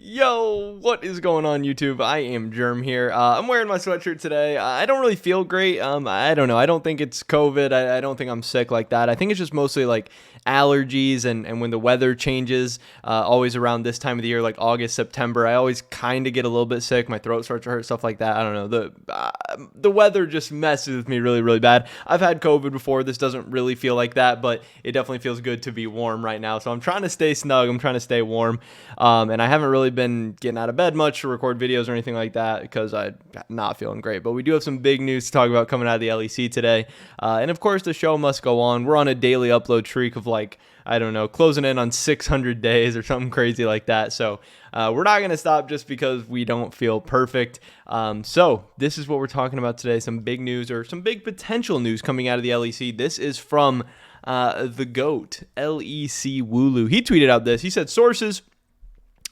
Yo, what is going on YouTube? I am Germ here. I'm wearing my sweatshirt today. I don't really feel great. I don't know. I don't think it's COVID. I don't think I'm sick like that. I think it's just mostly like allergies and when the weather changes, always around this time of the year, like August, September, I always kind of get a little bit sick. My throat starts to hurt, stuff like that. I don't know. The weather just messes with me really, really bad. I've had COVID before. This doesn't really feel like that, but it definitely feels good to be warm right now. So I'm trying to stay snug. I'm trying to stay warm. And I haven't really been getting out of bed much to record videos or anything like that because I'm not feeling great. But we do have some big news to talk about coming out of the LEC today. And of course, the show must go on. We're on a daily upload streak of I don't know, closing in on 600 days or something crazy like that. So we're not going to stop just because we don't feel perfect. So this is what we're talking about today. Some big news or some big potential news coming out of the LEC. This is from the GOAT, LEC Wooloo. He tweeted out this. He said, sources,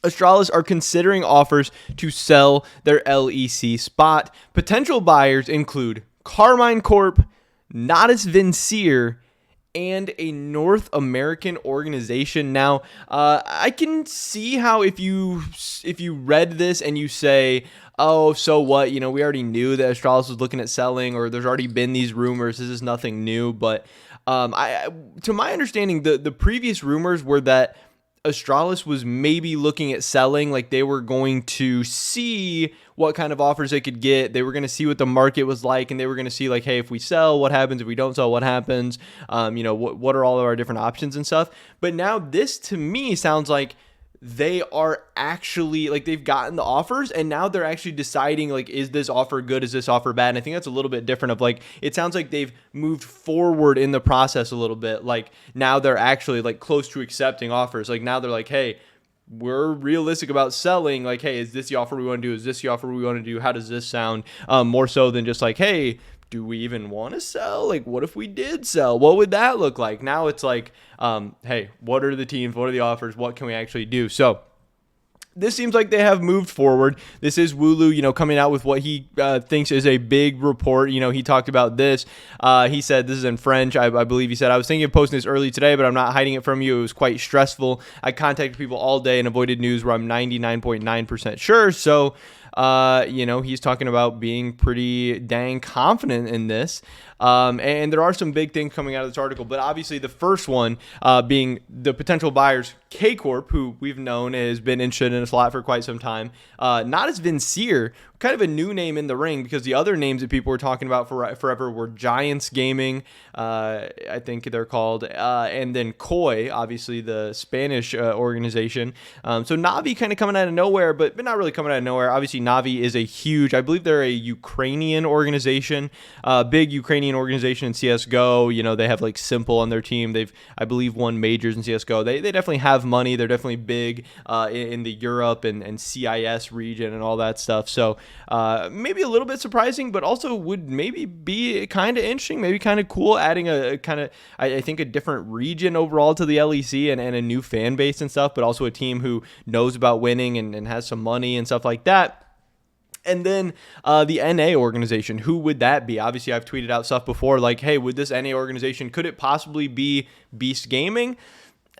Astralis are considering offers to sell their LEC spot. Potential buyers include Kcorp, Natus Vincere, and a North American organization. Now, I can see how if you read this and you say, oh, so what? You know, we already knew that Astralis was looking at selling, or there's already been these rumors. This is nothing new. But to my understanding, the previous rumors were that Astralis was maybe looking at selling, like they were going to see what kind of offers they could get. They were going to see what the market was like, and they were going to see like, hey, if we sell, what happens? If we don't sell, what happens? What are all of our different options and stuff? But now this to me sounds like they are actually like they've gotten the offers and now they're actually deciding like, is this offer good? Is this offer bad? And I think that's a little bit different of like, it sounds like they've moved forward in the process a little bit. Like now they're actually like close to accepting offers. Like now they're like, hey, we're realistic about selling. Like, hey, is this the offer we want to do? Is this the offer we want to do? How does this sound? More so than just like, hey, do we even want to sell? Like, what if we did sell? What would that look like? Now it's like, hey, what are the teams? What are the offers? What can we actually do? So this seems like they have moved forward. This is Wooloo, coming out with what he thinks is a big report. He talked about this. He said, this is in French, I believe he said, I was thinking of posting this early today, but I'm not hiding it from you. It was quite stressful. I contacted people all day and avoided news where I'm 99.9% sure. So, he's talking about being pretty dang confident in this. And there are some big things coming out of this article, but obviously the first one being the potential buyers, Kcorp, who we've known has been interested in a slot for quite some time. Natus Vincere, kind of a new name in the ring because the other names that people were talking about for forever were Giants Gaming, I think they're called, and then Koi, obviously the Spanish organization. So Navi kind of coming out of nowhere, but not really coming out of nowhere. Obviously Navi is a huge, I believe they're a Ukrainian organization, big Ukrainian organization in CSGO. They have like Simple on their team. They've, I believe, won majors in CSGO. They definitely have money. They're definitely big in the Europe and CIS region and all that stuff. So maybe a little bit surprising, but also would maybe be kind of interesting, maybe kind of cool, adding a kind of, I think, a different region overall to the LEC and a new fan base and stuff, but also a team who knows about winning and has some money and stuff like that. And then the NA organization, who would that be? Obviously, I've tweeted out stuff before like, hey, would this NA organization, could it possibly be Beast Gaming?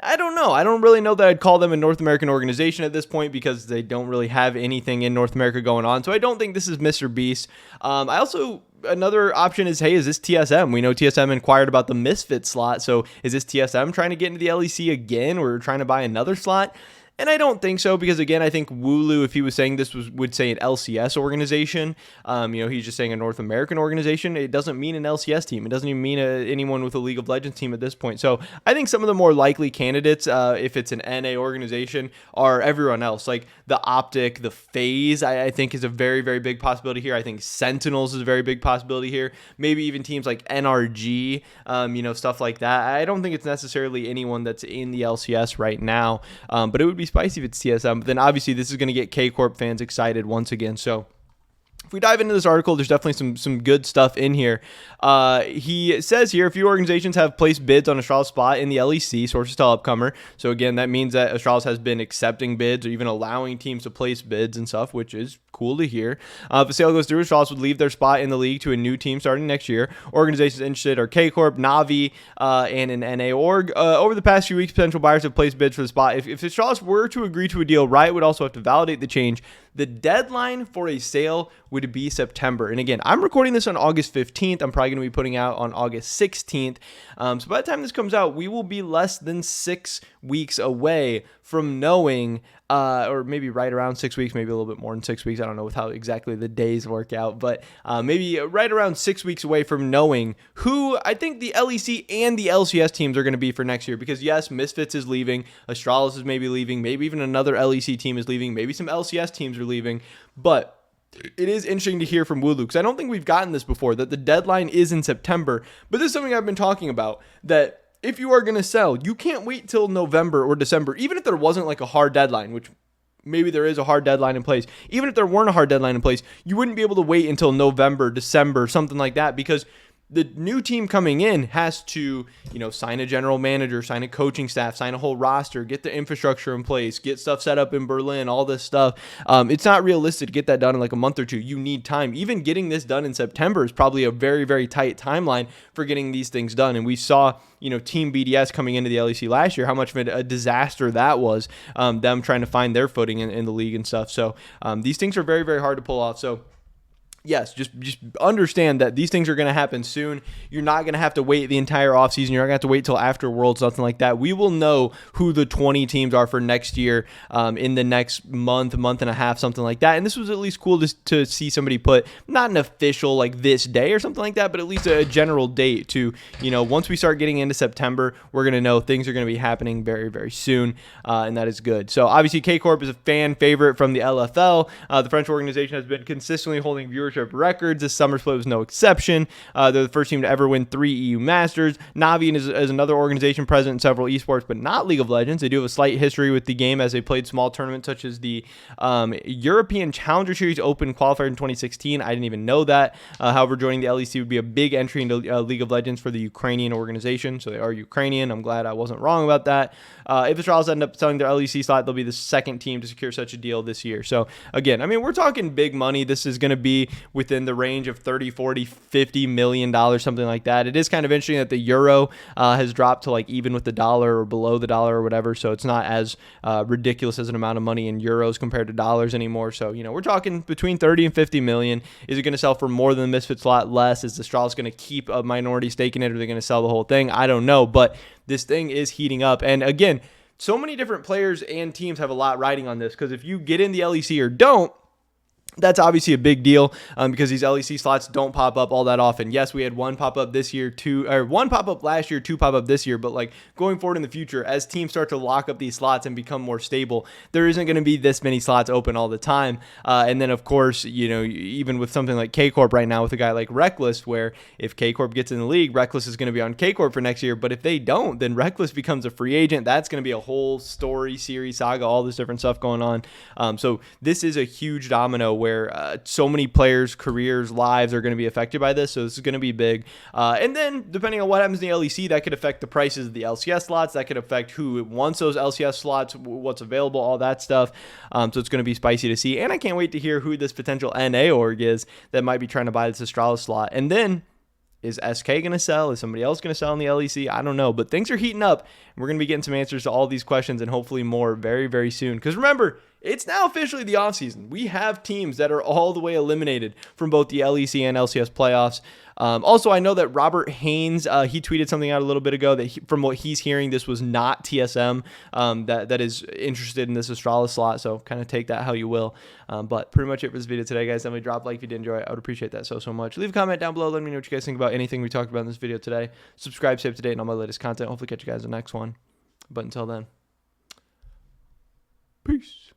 I don't know. I don't really know that I'd call them a North American organization at this point because they don't really have anything in North America going on. So I don't think this is Mr. Beast. Another option is, hey, is this TSM? We know TSM inquired about the Misfit slot. So is this TSM trying to get into the LEC again or trying to buy another slot? And I don't think so because, again, I think Wooloo, if he was saying this, would say an LCS organization. He's just saying a North American organization. It doesn't mean an LCS team. It doesn't even mean anyone with a League of Legends team at this point. So I think some of the more likely candidates, if it's an NA organization, are everyone else. Like the Optic, the FaZe, I think is a very, very big possibility here. I think Sentinels is a very big possibility here. Maybe even teams like NRG, stuff like that. I don't think it's necessarily anyone that's in the LCS right now, but it would be spicy if it's TSM. But then obviously this is going to get Kcorp fans excited once again. So we dive into this article, there's definitely some good stuff in here. He says here, a few organizations have placed bids on Astralis' spot in the LEC, sources tell Upcomer. So again, that means that Astralis has been accepting bids or even allowing teams to place bids and stuff, which is cool to hear. If the sale goes through, Astralis would leave their spot in the league to a new team starting next year. Organizations interested are Kcorp, Navi, and an NA org. Over the past few weeks, potential buyers have placed bids for the spot. If Astralis were to agree to a deal, Riot would also have to validate the change. The deadline for a sale would be September. And again, I'm recording this on August 15th. I'm probably going to be putting out on August 16th. So by the time this comes out, we will be less than 6 weeks away from knowing, or maybe right around 6 weeks, maybe a little bit more than 6 weeks. I don't know with how exactly the days work out, but maybe right around 6 weeks away from knowing who I think the LEC and the LCS teams are going to be for next year. Because yes, Misfits is leaving, Astralis is maybe leaving, maybe even another LEC team is leaving, maybe some LCS teams are leaving, but it is interesting to hear from Woodloo, because I don't think we've gotten this before, that the deadline is in September. But this is something I've been talking about, that if you are going to sell, you can't wait till November or December, even if there wasn't like a hard deadline, which maybe there is a hard deadline in place. Even if there weren't a hard deadline in place, you wouldn't be able to wait until November, December, something like that, because the new team coming in has to, sign a general manager, sign a coaching staff, sign a whole roster, get the infrastructure in place, get stuff set up in Berlin, all this stuff. It's not realistic to get that done in like a month or two. You need time. Even getting this done in September is probably a very, very tight timeline for getting these things done. And we saw, Team BDS coming into the LEC last year, how much of a disaster that was, them trying to find their footing in the league and stuff. So these things are very, very hard to pull off. So yes, just understand that these things are going to happen soon. You're not going to have to wait the entire offseason. You're not going to have to wait till after Worlds, nothing like that. We will know who the 20 teams are for next year in the next month and a half, something like that. And this was at least cool to see somebody put not an official like this day or something like that, but at least a general date to, once we start getting into September, we're going to know things are going to be happening very, very soon. And that is good. So obviously Kcorp is a fan favorite from the LFL. The French organization has been consistently holding viewership records. This summer split was no exception. They're the first team to ever win 3 EU Masters. Navi is another organization present in several esports, but not League of Legends. They do have a slight history with the game as they played small tournaments such as the European Challenger Series Open qualifier in 2016. I didn't even know that. However, joining the LEC would be a big entry into League of Legends for the Ukrainian organization. So they are Ukrainian. I'm glad I wasn't wrong about that. If Astralis end up selling their LEC slot, they'll be the second team to secure such a deal this year. So again, we're talking big money. This is going to be within the range of 30, 40, 50 million dollars, something like that. It is kind of interesting that the euro has dropped to like even with the dollar or below the dollar or whatever. So it's not as ridiculous as an amount of money in euros compared to dollars anymore. So, we're talking between 30 and 50 million. Is it going to sell for more than the Misfit slot? Less? Is Astralis going to keep a minority stake in it? Or are they going to sell the whole thing? I don't know, but this thing is heating up. And again, so many different players and teams have a lot riding on this, because if you get in the LEC or don't, that's obviously a big deal because these LEC slots don't pop up all that often. Yes, we had one pop up this year, one pop up last year, 2 pop up this year. But like going forward in the future, as teams start to lock up these slots and become more stable, there isn't going to be this many slots open all the time. And then of course, even with something like Kcorp right now with a guy like Reckless, where if Kcorp gets in the league, Reckless is going to be on Kcorp for next year. But if they don't, then Reckless becomes a free agent. That's going to be a whole story, series, saga, all this different stuff going on. So this is a huge domino where so many players' careers, lives are going to be affected by this. So this is going to be big. And then depending on what happens in the LEC, that could affect the prices of the LCS slots. That could affect who wants those LCS slots, what's available, all that stuff. So it's going to be spicy to see. And I can't wait to hear who this potential NA org is that might be trying to buy this Astralis slot. And then is SK going to sell? Is somebody else going to sell in the LEC? I don't know. But things are heating up. And we're going to be getting some answers to all these questions and hopefully more very, very soon. Because remember, it's now officially the offseason. We have teams that are all the way eliminated from both the LEC and LCS playoffs. Also, I know that Robert Haynes, he tweeted something out a little bit ago that from what he's hearing, this was not TSM that is interested in this Astralis slot. So kind of take that how you will. But pretty much it for this video today, guys. Definitely drop a like if you did enjoy it. I would appreciate that so much. Leave a comment down below. Let me know what you guys think about anything we talked about in this video today. Subscribe, stay up to date on all my latest content. Hopefully catch you guys in the next one. But until then, peace.